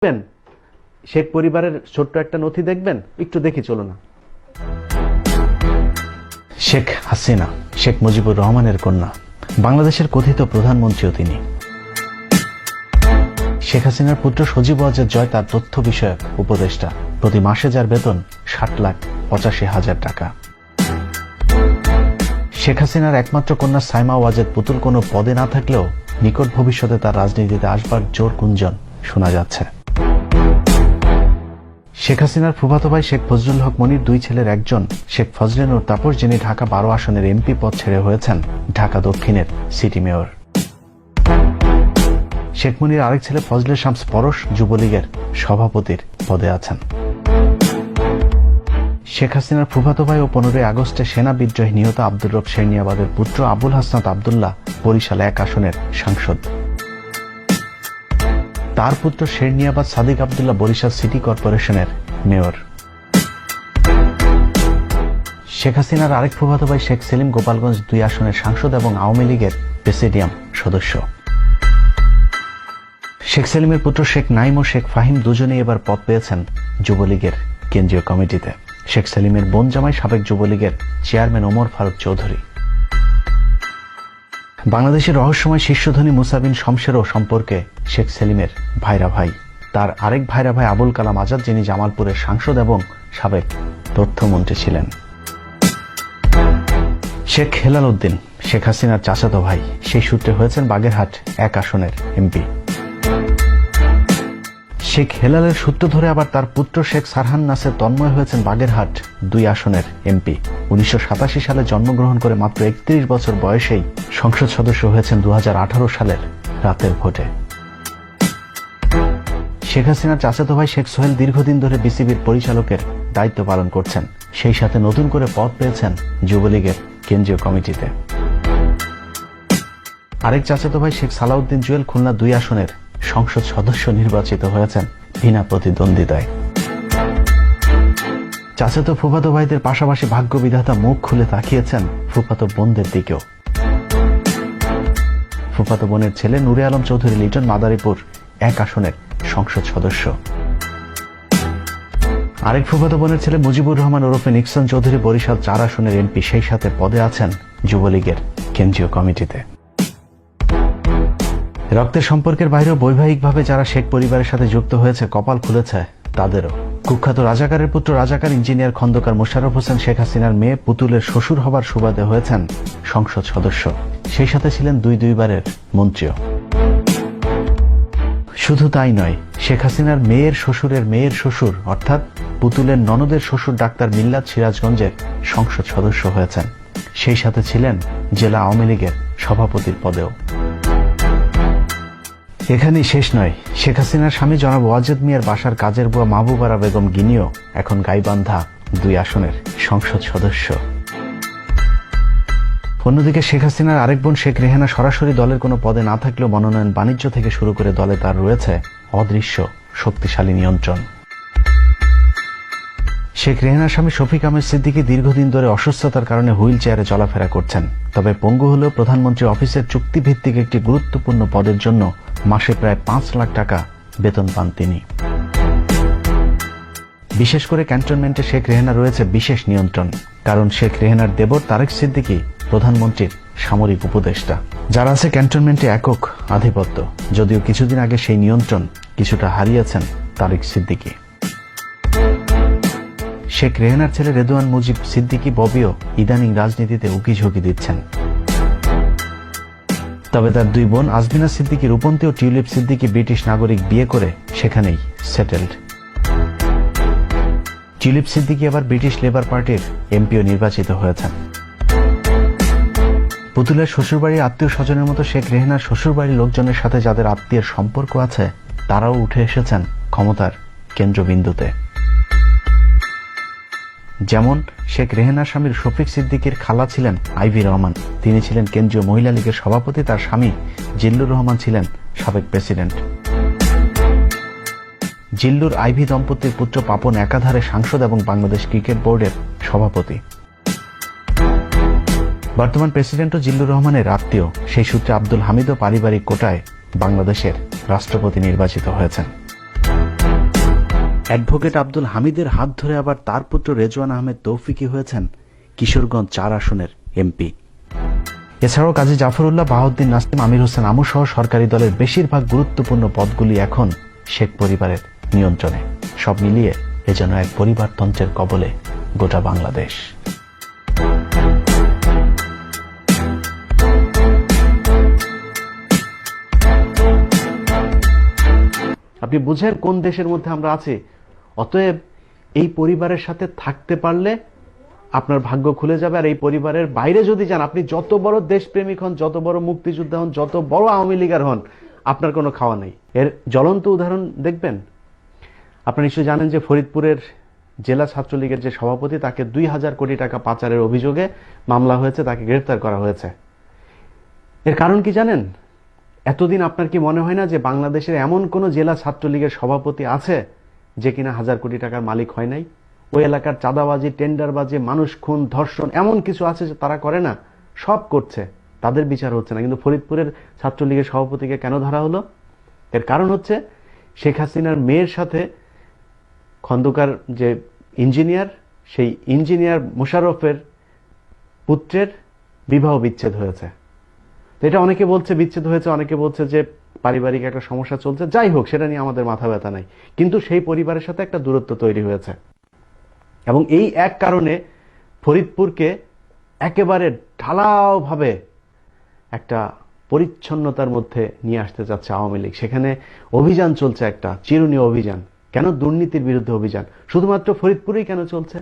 দেখবেন শেখ পরিবারের ছোট্ট একটা নথি দেখবেন, একটু দেখি চলো না। শেখ হাসিনা শেখ মুজিবুর রহমানের কন্যা, বাংলাদেশের কথিত প্রধানমন্ত্রীও তিনি। শেখ হাসিনার পুত্র সজীব ওয়াজেদ জয় তার তথ্য বিষয়ক উপদেষ্টা, প্রতি মাসে যার বেতন 60,85,000 টাকা। শেখ হাসিনার একমাত্র কন্যা সাইমা ওয়াজেদ পুতুল কোনো পদে না থাকলেও নিকট ভবিষ্যতে তার রাজনীতিতে আসবার জোর গুঞ্জন শোনা যাচ্ছে। শেখ হাসিনার ফুফাতো ভাই শেখ ফজলুল হক মনির দুই ছেলের একজন শেখ ফজলে নূর তাপস, যিনি ঢাকা 12 আসনের এমপি পদ ছেড়ে হয়েছেন ঢাকা দক্ষিণের সিটি মেয়র। শেখ মনির আরেক ছেলে ফজলে শামস পরশ যুবলীগের সভাপতির পদে আছেন। শেখ হাসিনার ফুফাতো ভাই ও 15 আগস্টে সেনা বিদ্রোহে নিহত আব্দুর রব শেরনিয়াবাদের পুত্র আবুল হাসনাত আবদুল্লাহ বরিশাল 1 আসনের সাংসদ। তার পুত্র শেরনিয়াবাদ সাদিক আবদুল্লাহ বরিশাল সিটি কর্পোরেশনের মেয়র। শেখ হাসিনার আরেক ফুফাতো ভাই শেখ সেলিম গোপালগঞ্জ 2 আসনের সাংসদ এবং আওয়ামী লীগের প্রেসিডিয়াম সদস্য। শেখ সেলিমের পুত্র শেখ নাইম ও শেখ ফাহিম দুজনেই এবার পদ পেয়েছেন যুবলীগের কেন্দ্রীয় কমিটিতে। শেখ সেলিমের বোন জামাই সাবেক যুবলীগের চেয়ারম্যান ওমর ফারুক চৌধুরী। বাংলাদেশের রহস্যময় শীর্ষধনী মুসা বিন শমশেরও সম্পর্কে শেখ সেলিমের ভাইরা ভাই। তার আরেক ভাইরা ভাই আবুল কালাম আজাদ, যিনি জামালপুরের সাংসদ এবং সাবেক তথ্যমন্ত্রী ছিলেন। শেখ হেলাল উদ্দিন শেখ হাসিনার চাচাতো ভাই, সেই সূত্রে হয়েছেন বাগেরহাট 1 আসনের এমপি। শেখ হেলালের সূত্র ধরে আবার তার পুত্র শেখ সারহান নাসের তন্ময় হয়েছেন বাগেরহাট 2 আসনের এমপি। 1987 সালে জন্মগ্রহণ করে মাত্র 31 বছর বয়সেই সংসদ সদস্য হয়েছেন 2018 সালের রাতের ভোটে। শেখ হাসিনার চাচাতো ভাই শেখ সোহেল দীর্ঘদিন ধরে বিসিবির পরিচালকের দায়িত্ব পালন করছেন, সেই সাথে নতুন করে পদ পেয়েছেন যুবলীগের কেন্দ্রীয় কমিটিতে। আরেক চাচাতো ভাই শেখ সালাউদ্দিন জুয়েল খুলনা 2 আসনের সংসদ সদস্য নির্বাচিত হয়েছেন বিনা প্রতিদ্বন্দ্বিতায়। চাচাতো ফুফাতো ভাইদের পাশাপাশি ভাগ্য বিধাতা মুখ খুলে তাকিয়েছেন ফুফাতো বোনদের দিকেও। ফুফাতো বোনের ছেলে নূরে আলম চৌধুরী লিটন মাদারীপুর 1 আসনের সংসদ সদস্য। আরেক ফুফাতো বোনের ছেলে মুজিবুর রহমান ওরফে নিক্সন চৌধুরী বরিশাল 4 আসনের এমপি, সেই সাথে পদে আছেন যুবলীগের কেন্দ্রীয় কমিটিতে। রক্তের সম্পর্কের বাইরেও বৈবাহিকভাবে যারা শেখ পরিবারের সাথে যুক্ত হয়েছে কপাল খুলেছে তাদেরও। কুখ্যাত রাজাকারের পুত্র রাজাকার ইঞ্জিনিয়ার খন্দকার মোশাররফ হোসেন শেখ হাসিনার মেয়ে পুতুলের শ্বশুর হবার সুবাদে হয়েছেন সংসদ সদস্য, সেই সাথে ছিলেন 2 বারের মন্ত্রীও। শুধু তাই নয়, শেখ হাসিনার মেয়ের শ্বশুরের মেয়ের শ্বশুর অর্থাৎ পুতুলের ননদের শ্বশুর ডাক্তার মিল্লাত সিরাজগঞ্জের সংসদ সদস্য হয়েছেন, সেই সাথে ছিলেন জেলা আওয়ামী লীগের সভাপতির পদেও। এখানেই শেষ নয়, শেখ হাসিনার স্বামী জনাব ওয়াজেদ মিয়ার বাসার কাজের বুয়া মাহবুবারা বেগম গিনিও এখন গাইবান্ধা 2 আসনের সংসদ সদস্য। অন্যদিকে শেখ হাসিনার আরেক বোন শেখ রেহানা সরাসরি দলের কোনো পদে না থাকলেও মনোনয়ন বাণিজ্য থেকে শুরু করে দলে তার রয়েছে অদৃশ্য শক্তিশালী নিয়ন্ত্রণ। শেখ রেহানার স্বামী শফিক আহমেদ সিদ্দিকী দীর্ঘদিন ধরে অসুস্থতার কারণে হুইল চেয়ারে চলাফেরা করছেন, তবে পঙ্গু হলেও প্রধানমন্ত্রী অফিসের চুক্তিভিত্তিক একটি গুরুত্বপূর্ণ পদের জন্য মাসে প্রায় 5 লাখ টাকা বেতন পান তিনি। বিশেষ করে ক্যান্টনমেন্টে শেখ রেহানা রয়েছে বিশেষ নিয়ন্ত্রণ, কারণ শেখ রেহানার দেবর তারেক সিদ্দিকী প্রধানমন্ত্রীর সামরিক উপদেষ্টা, যার আছে ক্যান্টনমেন্টে একক আধিপত্য, যদিও কিছুদিন আগে সেই নিয়ন্ত্রণ কিছুটা হারিয়েছেন তারেক সিদ্দিকী। শেখ রেহানার ছেলে রেদওয়ান মুজিব সিদ্দিকী ববিও ইদানিং রাজনীতিতে উকিঝুঁকি দিচ্ছেন, তবে তার 2 বোন আজমিনা সিদ্দিকী রূপন্তী ও টিউলিপ সিদ্দিকী ব্রিটিশ নাগরিক বিয়ে করে সেখানেই সেটেলড। টিউলিপ সিদ্দিকী আবার ব্রিটিশ লেবার পার্টির এমপিও নির্বাচিত হয়েছেন। পুতুলের শ্বশুরবাড়ির আত্মীয় স্বজনের মতো শেখ রেহানার শ্বশুরবাড়ির লোকজনের সাথে যাদের আত্মীয়ের সম্পর্ক আছে তারাও উঠে এসেছেন ক্ষমতার কেন্দ্রবিন্দুতে। যেমন শেখ রেহানার স্বামীর শফিক সিদ্দিকীর খালা ছিলেন আইভি রহমান, তিনি ছিলেন কেন্দ্রীয় মহিলা লীগের সভাপতি, তার স্বামী জিল্লুর রহমান ছিলেন সাবেক প্রেসিডেন্ট। জিল্লুর আইভি দম্পতির পুত্র পাপন একাধারে সাংসদ এবং বাংলাদেশ ক্রিকেট বোর্ডের সভাপতি। বর্তমান প্রেসিডেন্টও জিল্লুর রহমানের আত্মীয়, সেই সূত্রে আব্দুল হামিদও পারিবারিক কোটায় বাংলাদেশের রাষ্ট্রপতি নির্বাচিত হয়েছেন। অ্যাডভোকেট আব্দুল হামিদের হাত ধরে আবার তার পুত্র রেজওয়ান আহমেদ তৌফিকি হয়েছেন কিশোরগঞ্জ 4 আসনের এমপি। এছাড়াও কাজী জাফরুল্লাহ, বাহাউদ্দিন নাসিম, আমির হোসেন আমু সহ সরকারি দলের বেশিরভাগ গুরুত্বপূর্ণ পদগুলি এখন শেখ পরিবারের নিয়ন্ত্রণে। সব মিলিয়ে এ যেন এক পরিবারতন্ত্রের কবলে গোটা বাংলাদেশ। আপনি বুঝেন কোন দেশের মধ্যে আমরা আছি। অতএব এই পরিবারের সাথে থাকতে পারলে আপনার ভাগ্য খুলে যাবে। আর এই পরিবারের বাইরে যদি যান, আপনি যত বড় দেশপ্রেমিক হন, যত বড় মুক্তিযোদ্ধা হন, যত বড় আওয়ামী লীগার হন, আপনার কোনো খাওয়া নেই। এর জ্বলন্ত উদাহরণ দেখবেন। আপনারা নিশ্চয়ই জানেন যে ফরিদপুরের জেলা ছাত্রলীগের যে সভাপতি, তাকে 2000 কোটি টাকা পাচারের অভিযোগে মামলা হয়েছে, তাকে গ্রেফতার করা হয়েছে। এর কারণ কি জানেন? এতদিন আপনার কি মনে হয় না যে বাংলাদেশের এমন কোন জেলা ছাত্রলীগের সভাপতি আছে যে কিনা 1000 কোটি টাকার মালিক হয় নাই? ওই এলাকার চাঁদাবাজি, টেন্ডারবাজি, মানুষ খুন, ধর্ষণ এমন কিছু আছে যে তারা করে না? সব করছে, তাদের বিচার হচ্ছে না। কিন্তু ফরিদপুরের ছাত্রলীগের সভাপতিকে কেন ধরা হলো? এর কারণ হচ্ছে শেখ হাসিনার মেয়ের সাথে খন্দকার যে ইঞ্জিনিয়ার, সেই ইঞ্জিনিয়ার মোশাররফের পুত্রের বিবাহ বিচ্ছেদ হয়েছে। তো এটা অনেকে বলছে বিচ্ছেদ হয়েছে, অনেকে বলছে যে পারিবারিক একটা সমস্যা চলছে। যাই হোক, সেটা নিয়ে আমাদের মাথা ব্যথা নাই। কিন্তু সেই পরিবারের সাথে একটা দূরত্ব তৈরি হয়েছে এবং এই এক কারণে ফরিদপুরকে একেবারে ঢালাওভাবে একটা পরিচ্ছন্নতার মধ্যে নিয়ে আসতে যাচ্ছে আওয়ামী লীগ। সেখানে অভিযান চলছে, একটা চিরুনি অভিযান। কেন? দুর্নীতির বিরুদ্ধে অভিযান। শুধুমাত্র ফরিদপুরেই কেন চলছে?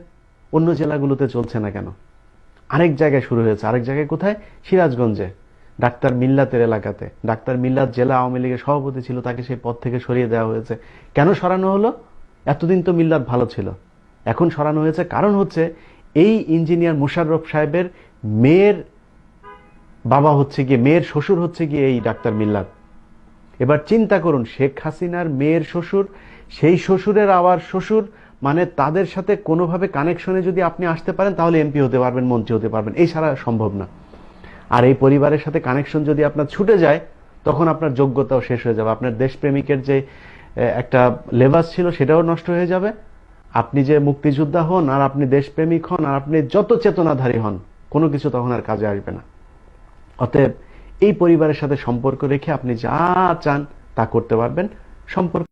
অন্য জেলাগুলোতে চলছে না কেন? আরেক জায়গায় শুরু হয়েছে। আরেক জায়গায় কোথায়? সিরাজগঞ্জে, ডাক্তার মিল্লাতের এলাকাতে। ডাক্তার মিল্লাত জেলা আওয়ামী লীগের সভাপতি ছিল, তাকে সেই পদ থেকে সরিয়ে দেওয়া হয়েছে। কেন সরানো হলো? এতদিন তো মিল্লাত ভালো ছিল, এখন সরানো হয়েছে। কারণ হচ্ছে এই ইঞ্জিনিয়ার মোশাররফ সাহেবের মেয়ের বাবা হচ্ছে গিয়ে, মেয়ের শ্বশুর হচ্ছে গিয়ে এই ডাক্তার মিল্লাত। এবার চিন্তা করুন, শেখ হাসিনার মেয়ের শ্বশুর, সেই শ্বশুরের আবার শ্বশুর, মানে তাদের সাথে কোনোভাবে কানেকশনে যদি আপনি আসতে পারেন তাহলে এমপি হতে পারবেন, মন্ত্রী হতে পারবেন। এই ছাড়া সম্ভব না। আর এই পরিবারের সাথে কানেকশন যদি আপনার ছুটে যায়, তখন আপনার যোগ্যতাও শেষ হয়ে যাবে। আপনার দেশপ্রেমিকের যে একটা লেবাস ছিল সেটাও নষ্ট হয়ে যাবে। আপনি যে মুক্তিযোদ্ধা হন, আর আপনি দেশপ্রেমিক হন, আর আপনি যত চেতনাধারী হন, কোনো কিছু তখন আর কাজে আসবে না। অতএব এই পরিবারের সাথে সম্পর্ক রেখে আপনি যা চান তা করতে পারবেন। সম্পর্ক